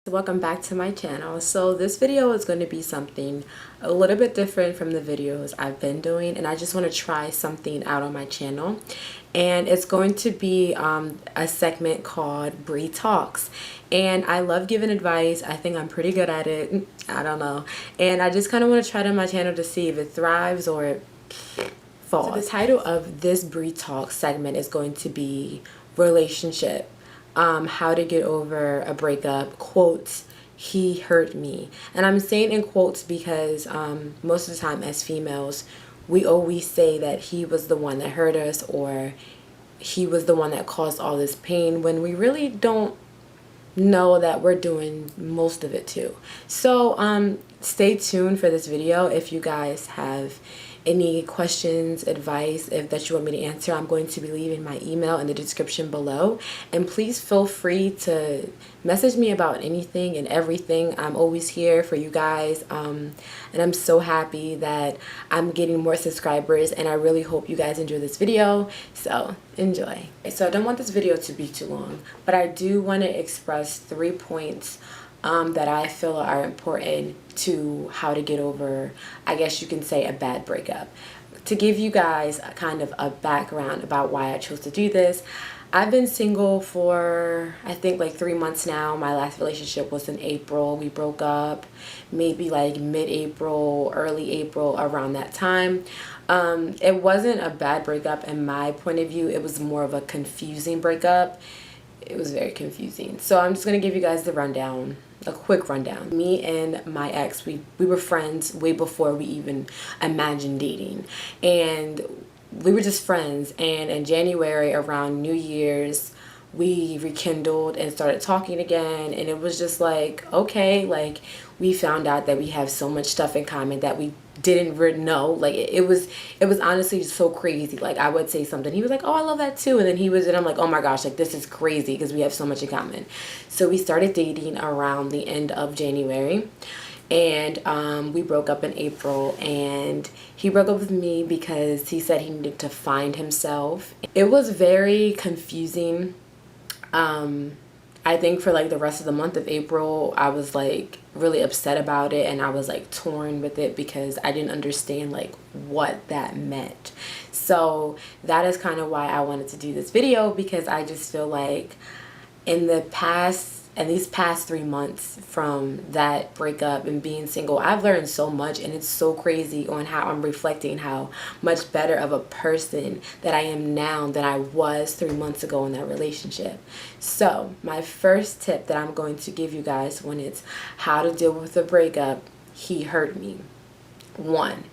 Welcome back to my channel. So this video is going to be something a little bit different from the videos I've been doing, and I just want to try something out on my channel. And it's going to be a segment called Bree Talks. And I love giving advice. I think I'm pretty good at it. I don't know. And I just kind of want to try it on my channel to see if it thrives or it falls. So the title of this Bree Talks segment is going to be Relationship. How to get over a breakup, quotes, he hurt me. And I'm saying in quotes because most of the time as females, we always say that he was the one that hurt us or he was the one that caused all this pain when we really don't know that we're doing most of it too. So stay tuned for this video. If you guys have any questions, advice that you want me to answer, I'm going to be leaving my email in the description below, and please feel free to message me about anything and everything. I'm always here for you guys, and I'm so happy that I'm getting more subscribers, and I really hope you guys enjoy this video. So enjoy. So I don't want this video to be too long, but I do want to express 3 points that I feel are important to how to get over, I guess you can say, a bad breakup. To give you guys a kind of a background about why I chose to do this, I've been single for I think like 3 months now. My last relationship was in April. We broke up maybe like mid-April, early April, around that time. It wasn't a bad breakup in my point of view. It was more of a confusing breakup. It was very confusing. So I'm just going to give you guys the rundown, a quick rundown. Me and my ex, we were friends way before we even imagined dating. And we were just friends. And in January, around New Year's, we rekindled and started talking again. And it was just like, okay, like we found out that we have so much stuff in common that we didn't know. Like it was honestly so crazy. Like I would say something, he was like, oh, I love that too, and then I'm like, oh my gosh, like this is crazy because we have so much in common. So we started dating around the end of January, and we broke up in April, and he broke up with me because he said he needed to find himself. It was very confusing. I think for like the rest of the month of April, I was like really upset about it, and I was like torn with it because I didn't understand like what that meant. So that is kind of why I wanted to do this video, because I just feel like in these past 3 months from that breakup and being single, I've learned so much, and it's so crazy on how I'm reflecting how much better of a person that I am now than I was 3 months ago in that relationship. So my first tip that I'm going to give you guys when it's how to deal with a breakup, he hurt me. 1,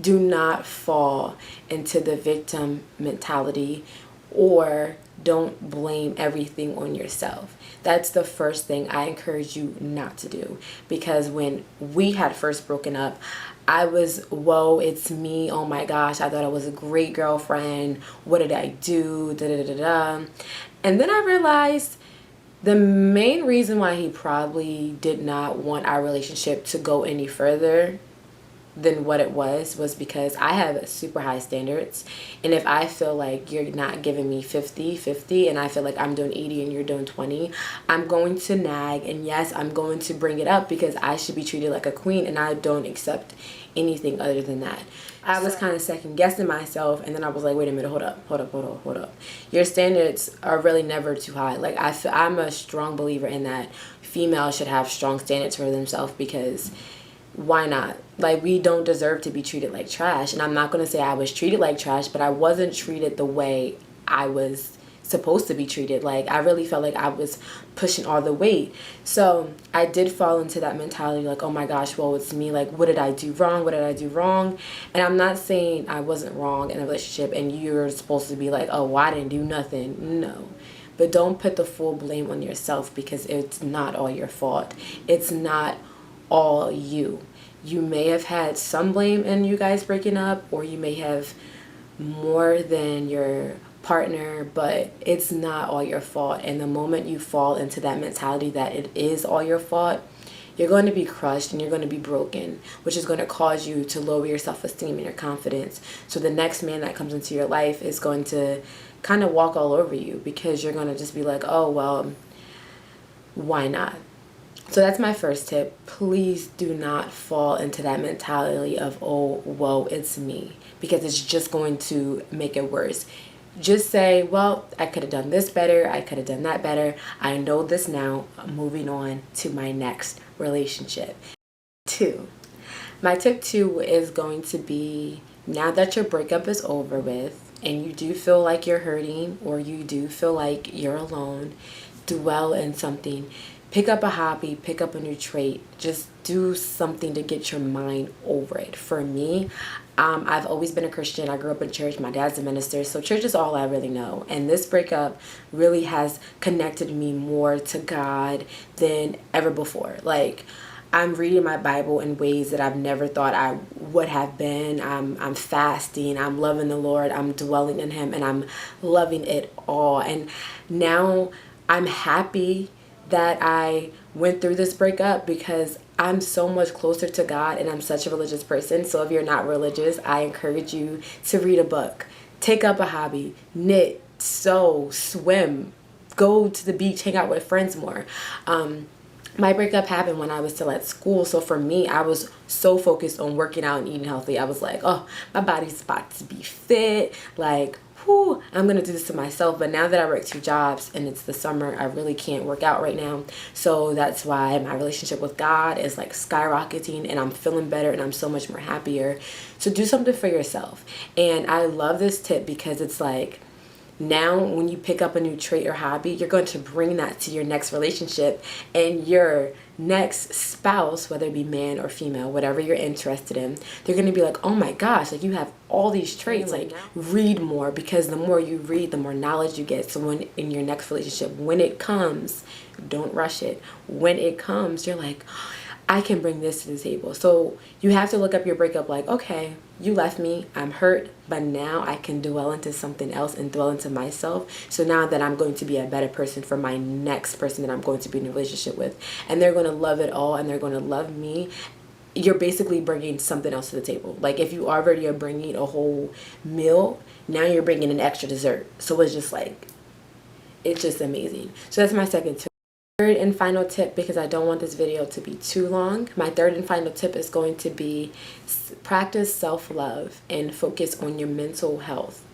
do not fall into the victim mentality or don't blame everything on yourself. That's the first thing I encourage you not to do, because when we had first broken up, I was, whoa, it's me, oh my gosh, I thought I was a great girlfriend, what did I do, da da da da. And then I realized the main reason why he probably did not want our relationship to go any further than what it was because I have super high standards, and if I feel like you're not giving me 50-50 and I feel like I'm doing 80 and you're doing 20, I'm going to nag, and yes, I'm going to bring it up because I should be treated like a queen, and I don't accept anything other than that. I was kind of second guessing myself, and then I was like, wait a minute, hold up. Your standards are really never too high. Like I'm a strong believer in that females should have strong standards for themselves, because why not? Like, we don't deserve to be treated like trash. And I'm not going to say I was treated like trash, but I wasn't treated the way I was supposed to be treated. Like, I really felt like I was pushing all the weight. So I did fall into that mentality, like, oh my gosh, well, it's me. Like, what did I do wrong? And I'm not saying I wasn't wrong in a relationship and you're supposed to be like, oh, well, I didn't do nothing. No. But don't put the full blame on yourself, because it's not all your fault. It's not all you. You may have had some blame in you guys breaking up, or you may have more than your partner, but it's not all your fault. And the moment you fall into that mentality that it is all your fault, you're going to be crushed and you're going to be broken, which is going to cause you to lower your self-esteem and your confidence. So the next man that comes into your life is going to kind of walk all over you, because you're going to just be like, oh, well, why not? So that's my first tip. Please do not fall into that mentality of, oh, whoa, it's me, because it's just going to make it worse. Just say, well, I could have done this better. I could have done that better. I know this now. I'm moving on to my next relationship. Two. My tip two is going to be, now that your breakup is over with and you do feel like you're hurting or you do feel like you're alone, dwell in something. Pick up a hobby, pick up a new trait, just do something to get your mind over it. For me, I've always been a Christian. I grew up in church. My dad's a minister, so church is all I really know. And this breakup really has connected me more to God than ever before. Like, I'm reading my Bible in ways that I've never thought I would have been. I'm fasting. I'm loving the Lord. I'm dwelling in Him, and I'm loving it all. And now I'm happy that I went through this breakup, because I'm so much closer to God, and I'm such a religious person. So if you're not religious, I encourage you to read a book, take up a hobby, knit, sew, swim, go to the beach, hang out with friends more. My breakup happened when I was still at school. So for me, I was so focused on working out and eating healthy. I was like, oh, my body's about to be fit. Like, whew, I'm going to do this to myself. But now that I work 2 jobs and it's the summer, I really can't work out right now. So that's why my relationship with God is like skyrocketing, and I'm feeling better, and I'm so much more happier. So do something for yourself. And I love this tip because it's like, now when you pick up a new trait or hobby, you're going to bring that to your next relationship, and your next spouse, whether it be man or female, whatever you're interested in, they're going to be like, oh my gosh, like you have all these traits. Like, read more, because the more you read, the more knowledge you get. So when in your next relationship, when it comes, don't rush it. When it comes, you're like, I can bring this to the table. So you have to look up your breakup like, okay, you left me, I'm hurt, but now I can dwell into something else and dwell into myself. So now that I'm going to be a better person for my next person that I'm going to be in a relationship with, and they're going to love it all, and they're going to love me. You're basically bringing something else to the table. Like, if you already are bringing a whole meal, now you're bringing an extra dessert. So it's just like, it's just amazing. So that's my second tip. Third and final tip, because I don't want this video to be too long, my third and final tip is going to be practice self-love and focus on your mental health.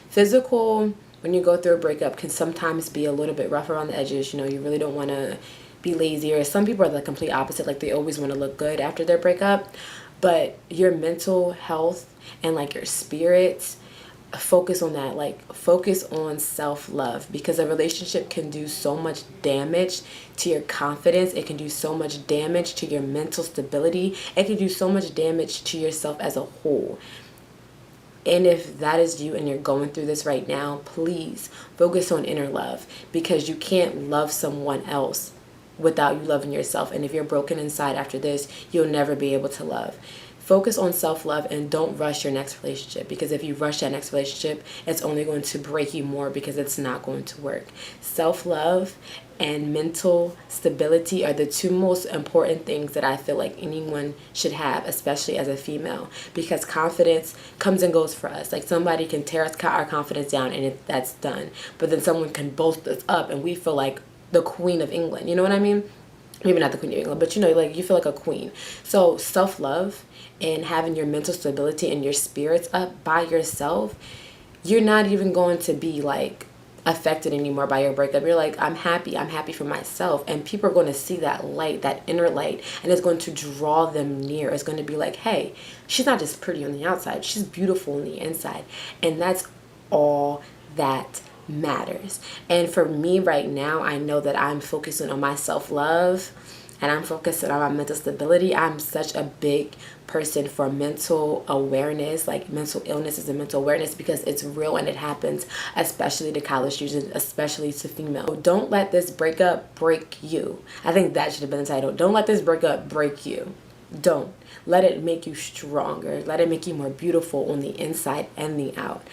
Physical, when you go through a breakup, can sometimes be a little bit rough around the edges. You know, you really don't want to be lazy, or some people are the complete opposite, like they always want to look good after their breakup. But your mental health and like your spirits, focus on that. Like, focus on self-love, because a relationship can do so much damage to your confidence. It can do so much damage to your mental stability. It can do so much damage to yourself as a whole. And if that is you and you're going through this right now, please focus on inner love, because you can't love someone else without you loving yourself. And if you're broken inside after this, you'll never be able to love. Focus on self-love, and don't rush your next relationship, because if you rush that next relationship, it's only going to break you more, because it's not going to work. Self-love and mental stability are the 2 most important things that I feel like anyone should have, especially as a female, because confidence comes and goes for us. Like, somebody can tear our confidence down, and that's done. But then someone can boast us up, and we feel like the Queen of England. You know what I mean? Maybe not the Queen of England, but you know, like, you feel like a queen. So self-love and having your mental stability and your spirits up by yourself, you're not even going to be like affected anymore by your breakup. You're like, I'm happy for myself. And people are going to see that light, that inner light, and it's going to draw them near. It's going to be like, hey, she's not just pretty on the outside, she's beautiful on the inside. And that's all that matters. And for me right now, I know that I'm focusing on my self-love, and I'm focusing on my mental stability. I'm such a big person for mental awareness, like mental illnesses and mental awareness, because it's real and it happens, especially to college students, especially to female. Don't let this breakup break you. I think that should have been the title. Don't let this breakup break you. Don't. Let it make you stronger. Let it make you more beautiful on the inside and the out.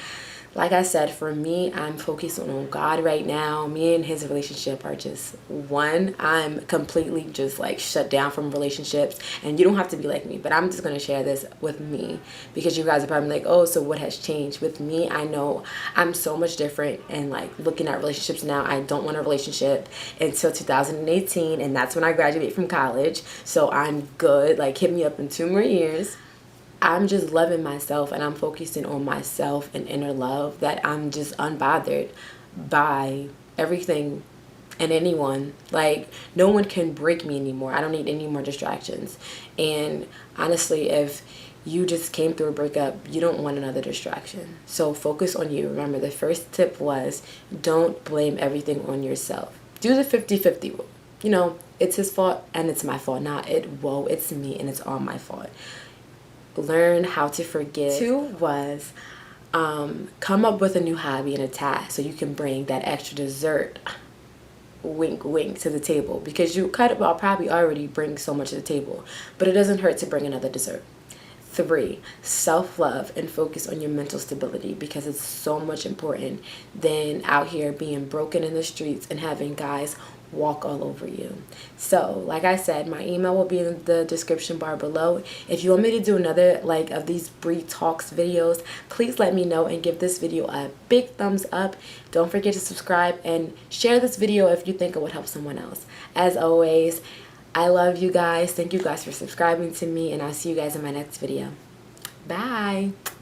like I said, for me, I'm focused on God right now. Me and his relationship are just one. I'm completely just like shut down from relationships, and you don't have to be like me, but I'm just going to share this with me because you guys are probably like, oh, so what has changed? With me, I know I'm so much different, and like looking at relationships now, I don't want a relationship until 2018, and that's when I graduate from college. So I'm good. Like, hit me up in 2 more years. I'm just loving myself, and I'm focusing on myself and inner love, that I'm just unbothered by everything and anyone. Like, no one can break me anymore. I don't need any more distractions. And honestly, if you just came through a breakup, you don't want another distraction. So focus on you. Remember, the first tip was don't blame everything on yourself. Do the 50-50 rule. You know, it's his fault and it's my fault. Not it, whoa, it's me and it's all my fault. Learn how to forgive. 2 was come up with a new hobby and a task so you can bring that extra dessert, wink wink, to the table, because you probably already bring so much to the table, but it doesn't hurt to bring another dessert. 3, self-love and focus on your mental stability, because it's so much important than out here being broken in the streets and having guys walk all over you. So like I said, my email will be in the description bar below. If you want me to do another like of these Bree Talks videos, please let me know and give this video a big thumbs up. Don't forget to subscribe and share this video if you think it would help someone else. As always, I love you guys. Thank you guys for subscribing to me, and I'll see you guys in my next video. Bye.